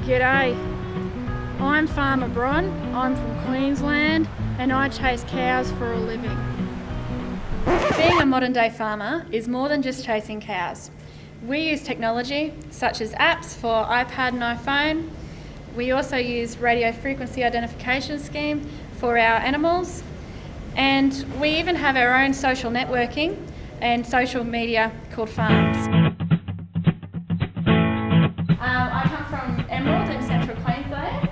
G'day, I'm Farmer Bron, I'm from Queensland and I chase cows for a living. Being a modern day farmer is more than just chasing cows. We use technology such as apps for iPad and iPhone. We also use radio frequency identification scheme for our animals, and we even have our own social networking and social media called farms. I come from Emerald in central Queensland.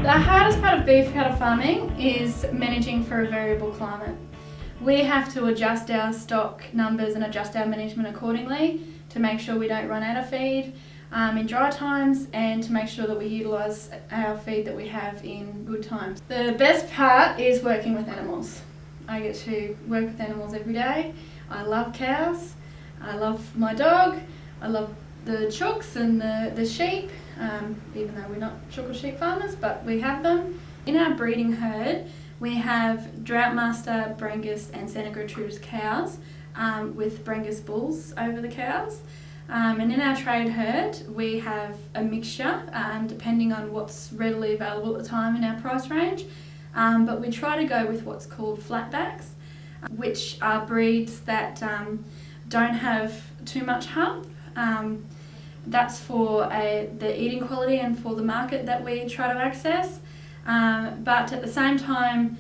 The hardest part of beef cattle farming is managing for a variable climate. We have to adjust our stock numbers and adjust our management accordingly to make sure we don't run out of feed in dry times, and to make sure that we utilise our feed that we have in good times. The best part is working with animals. I get to work with animals every day. I love cows, I love my dog, I love the chooks and the sheep, even though we're not chook or sheep farmers, but we have them. In our breeding herd, we have Droughtmaster, Brangus and Santa Gertrudis cows with Brangus bulls over the cows. And in our trade herd, we have a mixture, depending on what's readily available at the time in our price range. But we try to go with what's called flatbacks, which are breeds that don't have too much hump. That's for the eating quality and for the market that we try to access. But at the same time,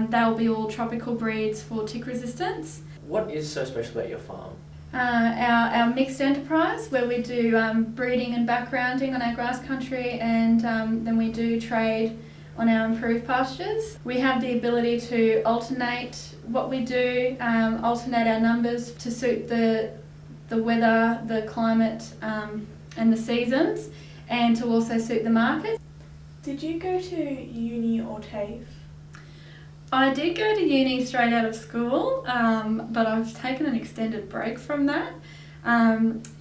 they'll be all tropical breeds for tick resistance. What is so special about your farm? Our mixed enterprise, where we do breeding and backgrounding on our grass country, and then we do trade on our improved pastures. We have the ability to alternate what we do, alternate our numbers to suit the weather, the climate and the seasons, and to also suit the market. Did you go to uni or TAFE? I did go to uni straight out of school, but I've taken an extended break from that.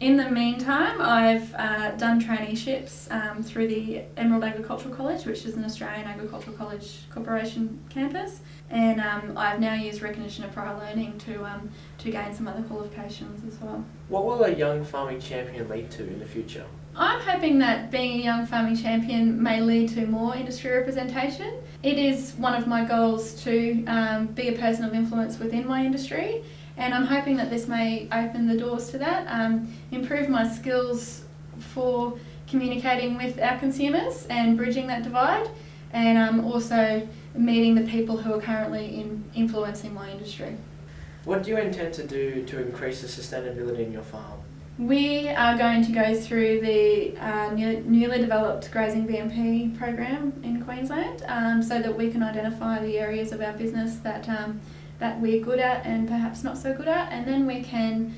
In the meantime, I've done traineeships through the Emerald Agricultural College, which is an Australian Agricultural College Corporation campus, and I've now used recognition of prior learning to gain some other qualifications as well. What will a young farming champion lead to in the future? I'm hoping that being a young farming champion may lead to more industry representation. It is one of my goals to be a person of influence within my industry, and I'm hoping that this may open the doors to that, improve my skills for communicating with our consumers and bridging that divide, and also meeting the people who are currently influencing my industry. What do you intend to do to increase the sustainability in your farm? We are going to go through the newly developed grazing BMP program in Queensland, so that we can identify the areas of our business that we're good at and perhaps not so good at, and then we can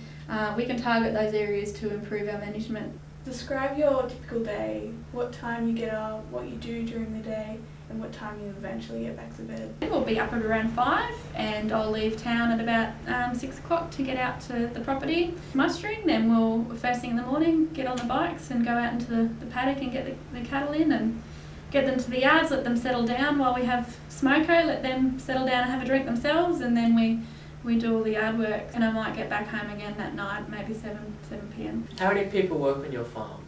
target those areas to improve our management. Describe your typical day, what time you get up, what you do during the day, and what time you eventually get back to bed. We'll be up at around 5, and I'll leave town at about 6 o'clock to get out to the property mustering. Then we'll, first thing in the morning, get on the bikes and go out into the paddock and get the cattle in and get them to the yards, let them settle down while we have smoko, let them settle down and have a drink themselves, and then we do all the yard work, and I might get back home again that night, maybe 7 p.m. How many people work on your farm?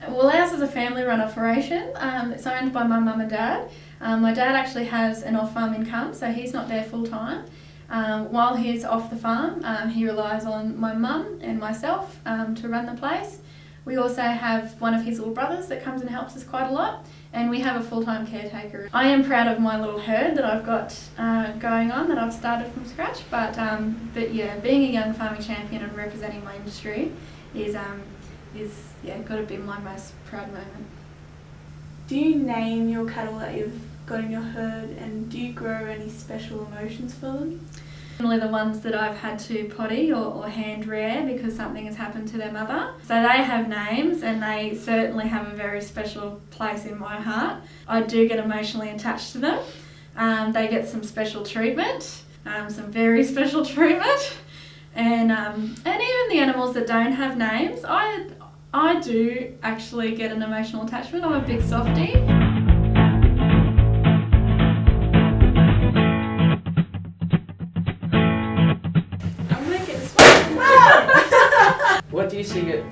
Well, ours is a family-run operation. It's owned by my mum and dad. My dad actually has an off-farm income, so he's not there full-time. While he's off the farm, he relies on my mum and myself to run the place. We also have one of his little brothers that comes and helps us quite a lot, and we have a full-time caretaker. I am proud of my little herd that I've got going on, that I've started from scratch, but yeah, being a young farming champion and representing my industry is got to be my most proud moment. Do you name your cattle that you've got in your herd, and do you grow any special emotions for them? Generally the ones that I've had to potty or hand rear because something has happened to their mother. So they have names, and they certainly have a very special place in my heart. I do get emotionally attached to them. They get some special treatment, some very special treatment. And even the animals that don't have names, I do actually get an emotional attachment. I'm a big softie. What do you see it?